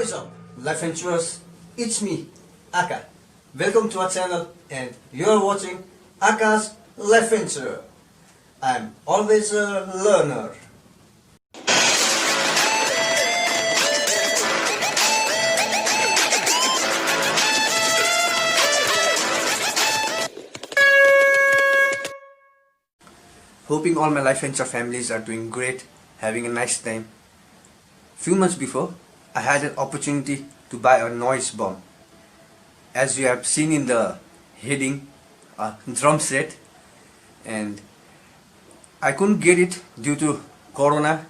What is up, life venturers? It's me, Aka. Welcome to our channel, and you're watching Aka's Life Venture. I'm always a learner. Hoping all my Life Venture families are doing great, having a nice time. Few months before, I had an opportunity to buy a noise bomb. As you have seen in the heading, a drum set, and I couldn't get it due to Corona.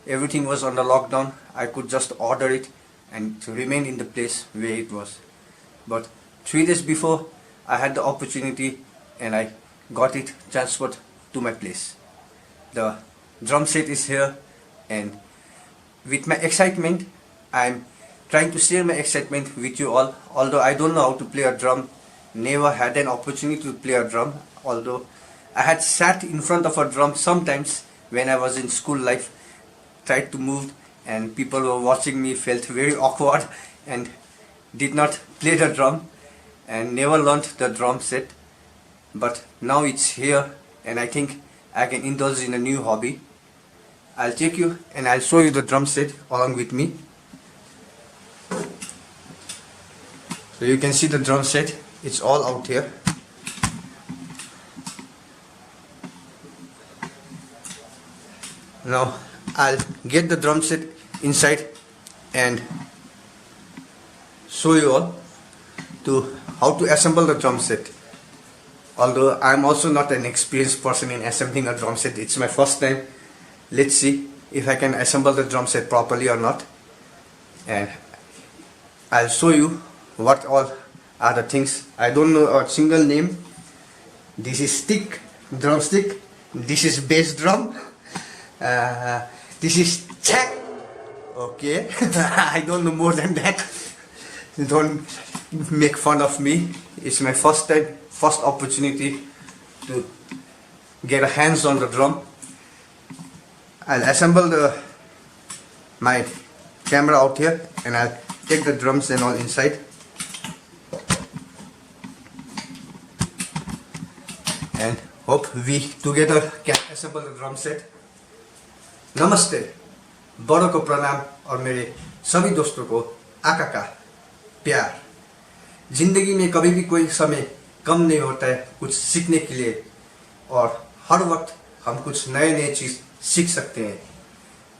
Everything was under lockdown. I could just order it and to remain in the place where it was. But 3 days before, I had the opportunity and I got it transferred to my place. The drum set is here, and with my excitement, I'm trying to share my excitement with you all. Although I don't know how to play a drum, never had an opportunity to play a drum, although I had sat in front of a drum sometimes when I was in school life, tried to move, and people were watching me, felt very awkward and did not play the drum and never learned the drum set. But now it's here, and I think I can indulge in a new hobby. I'll take you and I'll show you the drum set along with me. So you can see the drum set, it's all out here. Now I'll get the drum set inside and show you all to how to assemble the drum set. Although I'm also not an experienced person in assembling a drum set, it's my first time. Let's see if I can assemble the drum set properly or not, and I'll show you what all are the things. I don't know a single name. This is stick, drumstick. This is bass drum. This is check. Okay, I don't know more than that. Don't make fun of me. It's my first time, first opportunity to get a hands on the drum. I'll assemble my camera out here, and I'll take the drums and all inside. And hope we together can assemble the drum set. नमस्ते, बड़ों को प्रणाम और मेरे सभी दोस्तों को आका का प्यार। जिंदगी में कभी भी कोई समय कम नहीं होता है कुछ सीखने के लिए, और हर वक्त हम कुछ नए चीज सीख सकते हैं।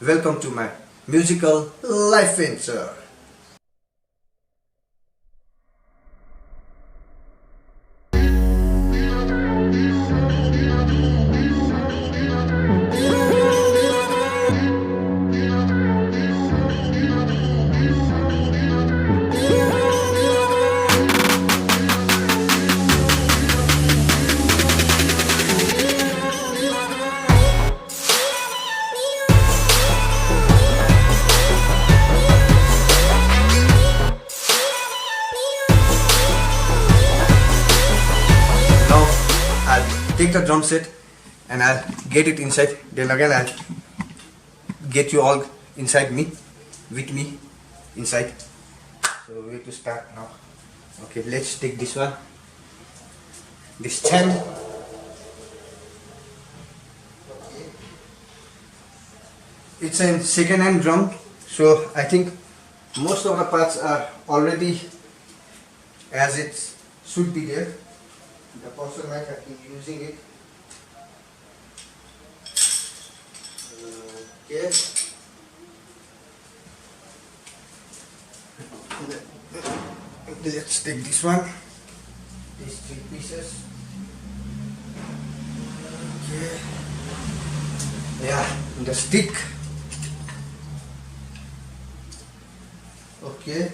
Welcome to my musical life venture. Take the drum set and I'll get it inside. Then again I'll get you all inside me, with me, inside. So where to start now? Okay, let's take this one. This stand. Okay. It's a second-hand drum, so I think most of the parts are already as it should be there. The person might have been using it. Okay. Let's take this one. These 3 pieces. Okay. Yeah, the stick. Okay.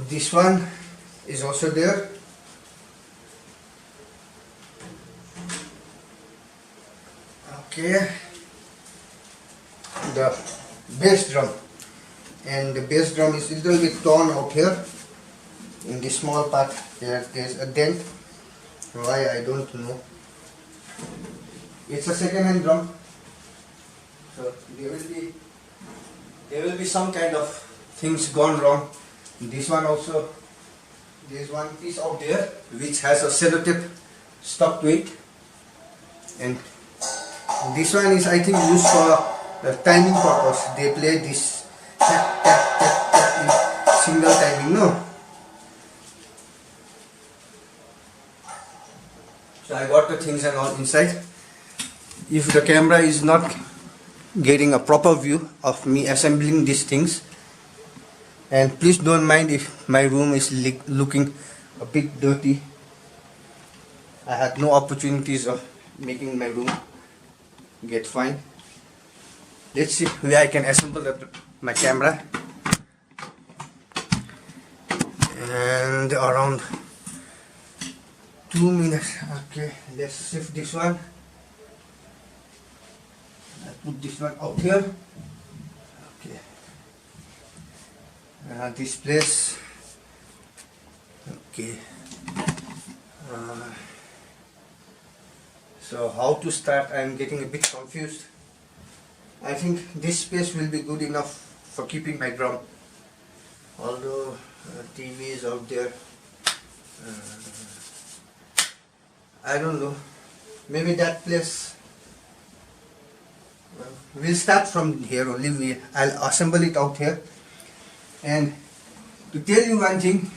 This one is also there. Okay. The bass drum, and the bass drum is a little bit torn out here. In this small part there's a dent. Why I don't know. It's a second-hand drum, so there will be some kind of things gone wrong. This one also, there's one piece out there which has a sellotape stuck to it, and this one is, I think, used for the timing purpose. They play this tap tap tap tap in single timing, no? So I got the things and all inside. If the camera is not getting a proper view of me assembling these things, and please don't mind if my room is looking a bit dirty. I had no opportunities of making my room get fine. Let's see where I can assemble my camera. And around 2 minutes. Okay, let's shift this one. I put this one out here. Okay. This place. Okay. So how to start? I'm getting a bit confused. I think this space will be good enough for keeping my drum. Although TV is out there. I don't know. Maybe that place. We'll start from here only. I'll assemble it out here. And to tell you one thing.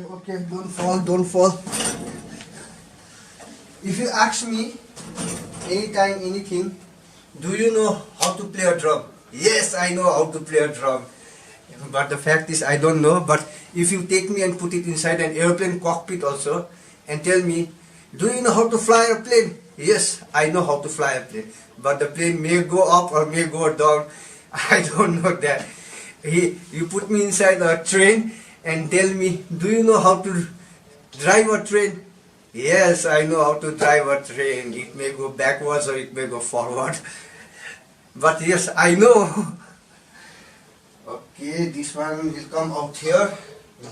Okay, don't fall. If you ask me anytime, anything, do you know how to play a drum? Yes, I know how to play a drum. But the fact is, I don't know. But if you take me and put it inside an airplane cockpit also, and tell me, do you know how to fly a plane? Yes, I know how to fly a plane. But the plane may go up or may go down. I don't know that. You put me inside a train and tell me, do you know how to drive a train? Yes, I know how to drive a train. It may go backwards or it may go forward. But yes, I know. Okay, this one will come out here,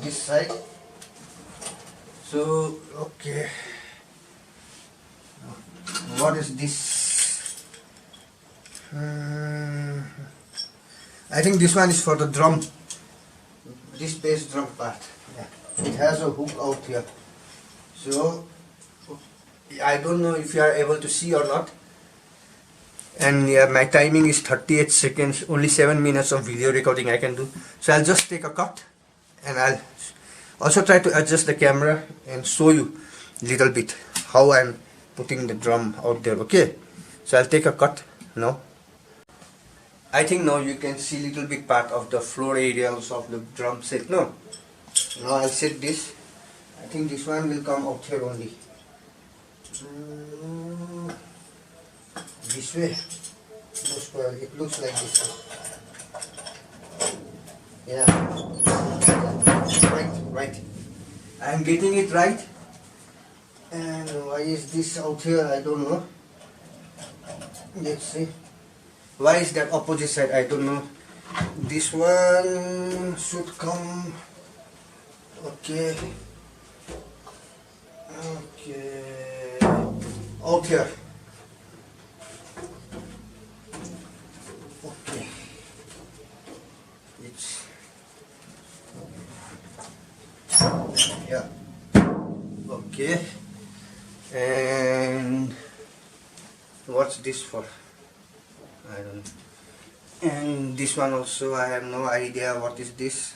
this side. So, okay. What is this? I think this one is for the drum. This bass drum part. Yeah. It has a hook out here. So, I don't know if you are able to see or not. And yeah, my timing is 38 seconds, only 7 minutes of video recording I can do. So I'll just take a cut, and I'll also try to adjust the camera and show you a little bit how I'm putting the drum out there, okay? So I'll take a cut now. I think now you can see a little bit part of the floor areas of the drum set, no? Now I'll set this. I think this one will come out here only. This way. It looks like this way. Yeah. Right. I am getting it right. And why is this out here? I don't know. Let's see. Why is that opposite side? I don't know. This one should come. Okay. Out here. Okay. It's yeah. Okay. And what's this for? I don't know. And this one also, I have no idea what is this.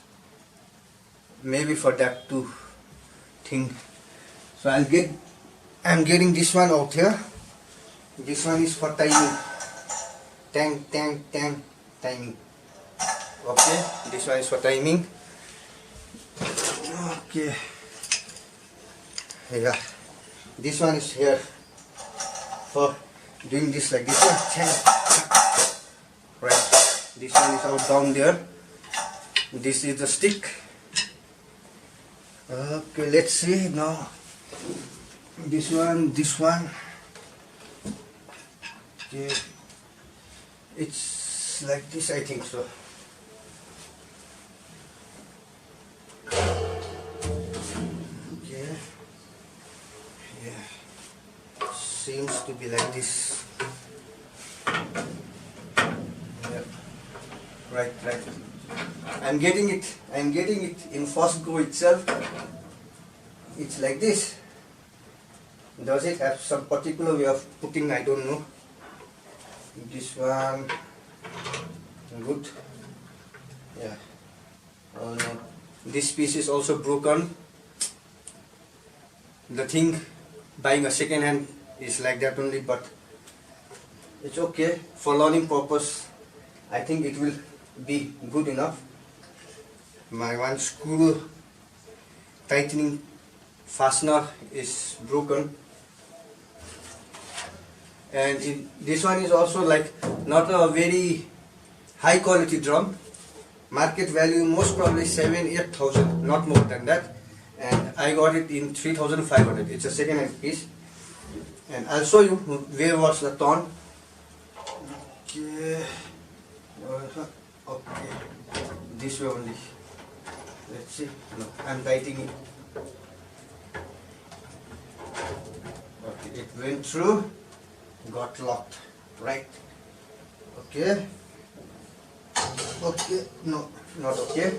Maybe for that too thing. So I'm getting this one out here. This one is for timing. Tang, timing. Okay, this one is for timing. Okay. Yeah. This one is here for doing this like this one. Right. This one is out down there. This is the stick. Okay, let's see now. This one. Okay. It's like this, I think so. Okay. Yeah. seems to be like this. Yep. Right. I'm getting it in first go itself. It's like this. Does it have some particular way of putting? I don't know. This one good. Yeah. Oh no, this piece is also broken. The thing, buying a second hand is like that only, but it's okay for learning purpose. I think it will be good enough. My one screw tightening fastener is broken, and this one is also like not a very high quality drum. Market value most probably 7,000-8,000, not more than that, and I got it in 3,500. It's a second hand piece, and I'll show you where was the torn. Okay, this way only. Let's see. No, I'm tightening it. Okay, it went through, got locked, right? Okay. Okay, no, not okay.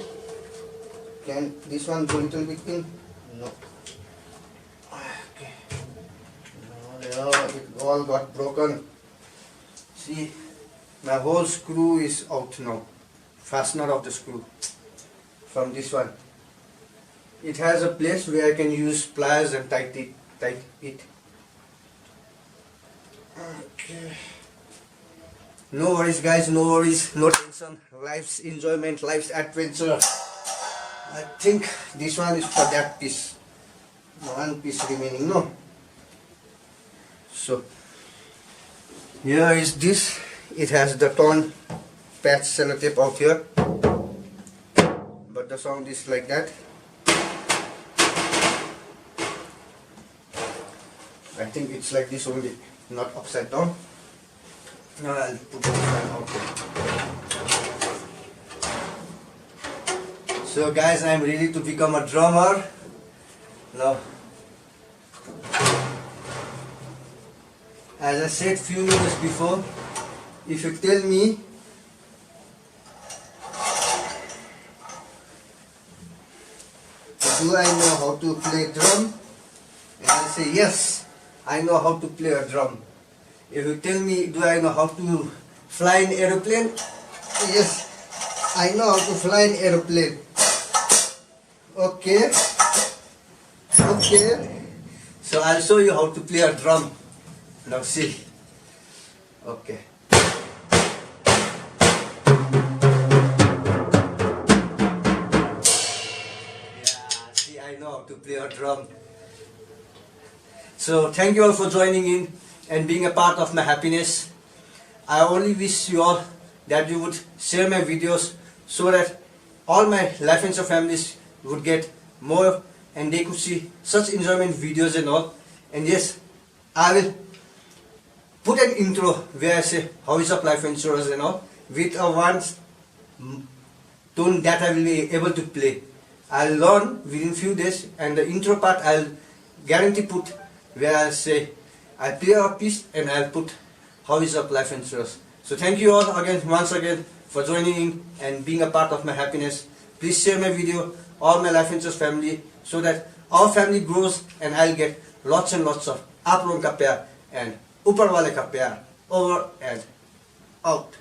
Can this one go a little bit in? No. Okay. No, it all got broken. See, my whole screw is out now. Fastener of the screw from this one. It has a place where I can use pliers and tighten it. Okay. No worries guys, no worries, no tension. Life's enjoyment, life's adventure. I think this one is for that piece. One piece remaining, no? So here is this. It has the torn patch sellotape out here, but the sound is like that. I think it's like this only, not upside down. Now I'll put this one out there. So guys, I'm ready to become a drummer. Now, as I said few minutes before, if you tell me do I know how to play drum, and I say yes, I know how to play a drum. If you tell me do I know how to fly an aeroplane, yes, I know how to fly an aeroplane. Okay, so I'll show you how to play a drum. Now see. Okay. I know how to play a drum. So thank you all for joining in and being a part of my happiness. I only wish you all that you would share my videos so that all my Life and Show families would get more and they could see such enjoyment videos and all. And yes, I will put an intro where I say how is up life insurance and all with a one tone that I will be able to play. I'll learn within few days, and the intro part I'll guarantee put where I'll say I'll play a piece and I'll put how is up life insurance. So thank you all again, once again, for joining in and being a part of my happiness. Please share my video, all my Life Insurance family, so that our family grows and I'll get lots and lots of आप लोगों का प्यार and ऊपर वाले का प्यार. Over and out.